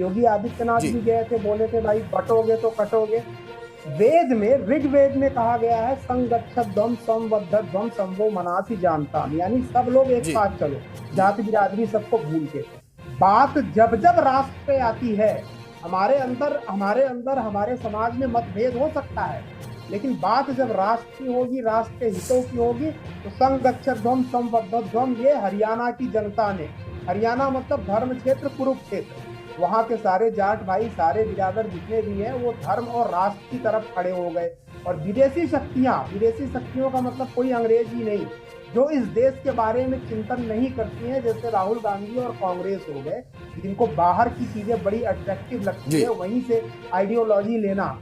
योगी आदित्यनाथ भी गए थे, बोले थे भाई बटोगे तो कटोगे। वेद में, ऋग्वेद में कहा गया है संगच्छध्वम संवद्धध्वम संभो मनासी जानता, यानी सब लोग एक जी साथ चलो, जाति बिरादरी सबको भूल के। बात जब जब राष्ट्र पे आती है, हमारे अंदर हमारे समाज में मतभेद हो सकता है, लेकिन बात जब राष्ट्र की होगी, राष्ट्र के हितों की होगी, तो संगच्छध्वम संवद्धध्वम ये हरियाणा की जनता ने, हरियाणा मतलब धर्म क्षेत्र कुरुक्षेत्र, वहां के सारे जाट भाई, सारे बिरादर जितने भी हैं, वो धर्म और राष्ट्र की तरफ खड़े हो गए। और विदेशी शक्तियों का मतलब कोई अंग्रेज ही नहीं, जो इस देश के बारे में चिंतन नहीं करती हैं, जैसे राहुल गांधी और कांग्रेस हो गए, जिनको बाहर की चीजें बड़ी अट्रैक्टिव लगती जी है, वहीं से आइडियोलॉजी लेना,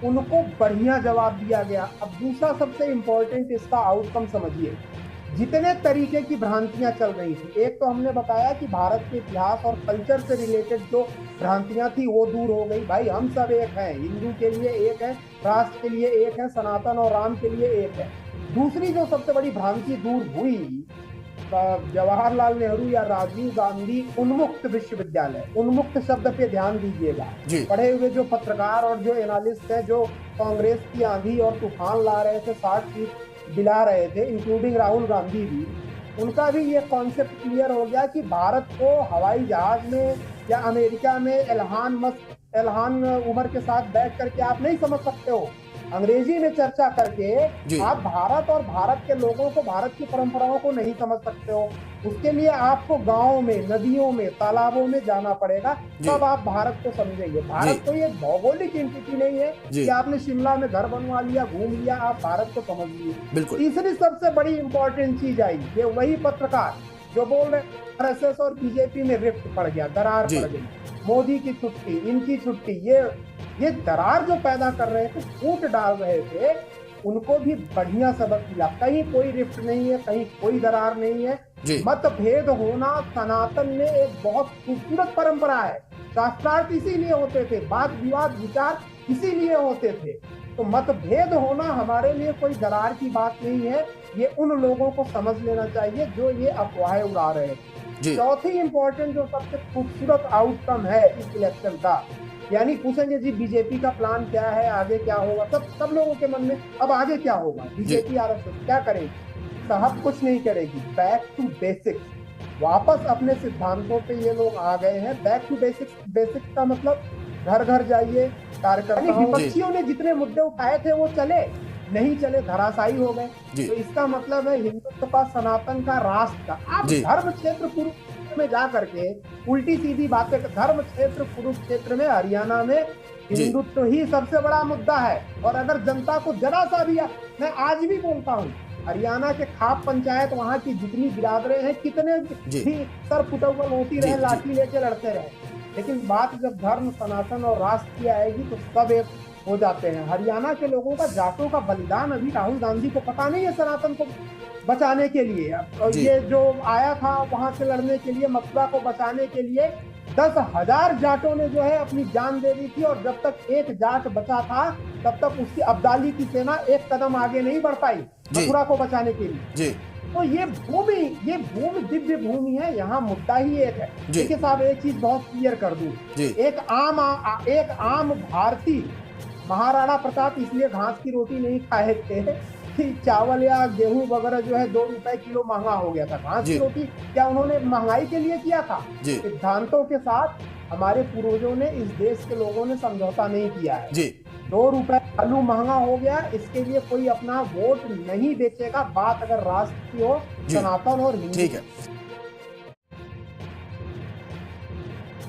उनको बढ़िया जवाब दिया गया। अब दूसरा सबसे इंपॉर्टेंट इसका आउटकम समझिए, जितने तरीके की भ्रांतियां चल रही थी, एक तो हमने बताया कि भारत के इतिहास और कल्चर से रिलेटेड जो भ्रांतियां थी वो दूर हो गई, भाई हम सब एक हैं, हिंदू के लिए एक है, राष्ट्र के लिए एक है, सनातन और राम के लिए एक है। दूसरी जो सबसे बड़ी भ्रांति दूर हुई, जवाहरलाल नेहरू या राजीव गांधी उन्मुक्त विश्वविद्यालय, उन्मुक्त शब्द पे ध्यान दीजिएगा। जी पढ़े हुए जो पत्रकार और जो एनालिस्ट है, जो कांग्रेस की आंधी और तूफान ला रहे थे, 60 सीट दिला रहे थे, इंक्लूडिंग राहुल गांधी भी, उनका भी ये कॉन्सेप्ट क्लियर हो गया कि भारत को हवाई जहाज में या अमेरिका में एल्हान उमर के साथ बैठ करके आप नहीं समझ सकते हो। अंग्रेजी में चर्चा करके जी आप भारत और भारत के लोगों को, भारत की परंपराओं को नहीं समझ सकते हो। उसके लिए आपको गांवों में, नदियों में, तालाबों में जाना पड़ेगा, तब आप भारत को समझेंगे। भारत कोई एक भौगोलिक एंटिटी नहीं है कि आपने शिमला में घर बनवा लिया, घूम लिया, आप भारत को समझ लिए। बिल्कुल तीसरी सबसे बड़ी इंपॉर्टेंट चीज आई, ये वही पत्रकार जो बोल रहे आरएसएस और बीजेपी में रिफ्ट पड़ गया, दरार पड़ गई, मोदी की छुट्टी, इनकी छुट्टी, ये दरार जो पैदा कर रहे थे, फूट डाल रहे थे, उनको भी बढ़िया सबक मिला। कहीं कोई रिफ्ट नहीं है, कहीं कोई दरार नहीं है। मतभेद होना सनातन में एक बहुत खूबसूरत परंपरा है, शास्त्रार्थ इसीलिए होते थे, वाद विवाद विचार इसीलिए होते थे। तो मतभेद होना हमारे लिए कोई दरार की बात नहीं है, ये उन लोगों को समझ लेना चाहिए जो ये अफवाहें उड़ा रहे थे। चौथी इंपॉर्टेंट जो सबसे खूबसूरत आउटकम है इस इलेक्शन का, यानी पूछेंगे जी बीजेपी का प्लान क्या है, आगे क्या होगा, सब लोगों के मन में अब आगे क्या होगा, बीजेपी आरएसएस क्या करेगी? साहब कुछ नहीं करेगी, बैक टू बेसिक्स, वापस अपने सिद्धांतों पे ये लोग आ गए हैं। बैक टू बेसिक्स, बेसिक्स का मतलब घर घर जाइए, कार्यकर्ताओं, विपक्षियों ने जितने मुद्दे उठाए थे वो चले नहीं चले, धराशायी हो गए। तो इसका मतलब है हिंदुत्व का, सनातन का, राष्ट्र का। आप धर्म क्षेत्र कुरुक्षेत्र में जा करके उल्टी सीधी बातें, धर्म क्षेत्र कुरुक्षेत्र में, हरियाणा में हिंदुत्व ही सबसे बड़ा मुद्दा है। और अगर जनता को जरा सा भी, मैं आज भी बोलता हूँ, हरियाणा के खाप पंचायत, वहां की जितनी बिरादरें हैं, कितने भी सर फुटबॉल होती रहे, लाठी लेके लड़ते रहे, लेकिन बात जब धर्म, सनातन और राष्ट्र की आएगी तो सब एक हो जाते हैं। हरियाणा के लोगों का, जाटों का बलिदान अभी राहुल गांधी को पता नहीं है, सनातन को बचाने के लिए। और ये जो आया था वहां से लड़ने के लिए, मथुरा को बचाने के लिए, 10,000 जाटों ने जो है अपनी जान दे दी थी, और जब तक एक जाट बचा था तब तक उसकी अब्दाली की सेना एक कदम आगे नहीं बढ़ पाई मथुरा को बचाने के लिए। तो ये भूमि दिव्य भूमि है, यहाँ मुद्दा ही एक है। देखिए साहब, एक चीज बहुत क्लियर कर दूं, एक आम भारतीय, महाराणा प्रताप इसलिए घास की रोटी नहीं खाए थे कि चावल या गेहूं वगैरह जो है 2 रुपए किलो महंगा हो गया था। घास की रोटी क्या उन्होंने महंगाई के लिए किया था? सिद्धांतों के साथ हमारे पूर्वजों ने, इस देश के लोगों ने समझौता नहीं किया है। 2 रुपए आलू महंगा हो गया, इसके लिए कोई अपना वोट नहीं बेचेगा। बात अगर राष्ट्र की हो, सनातन और हिंदू। ठीक है।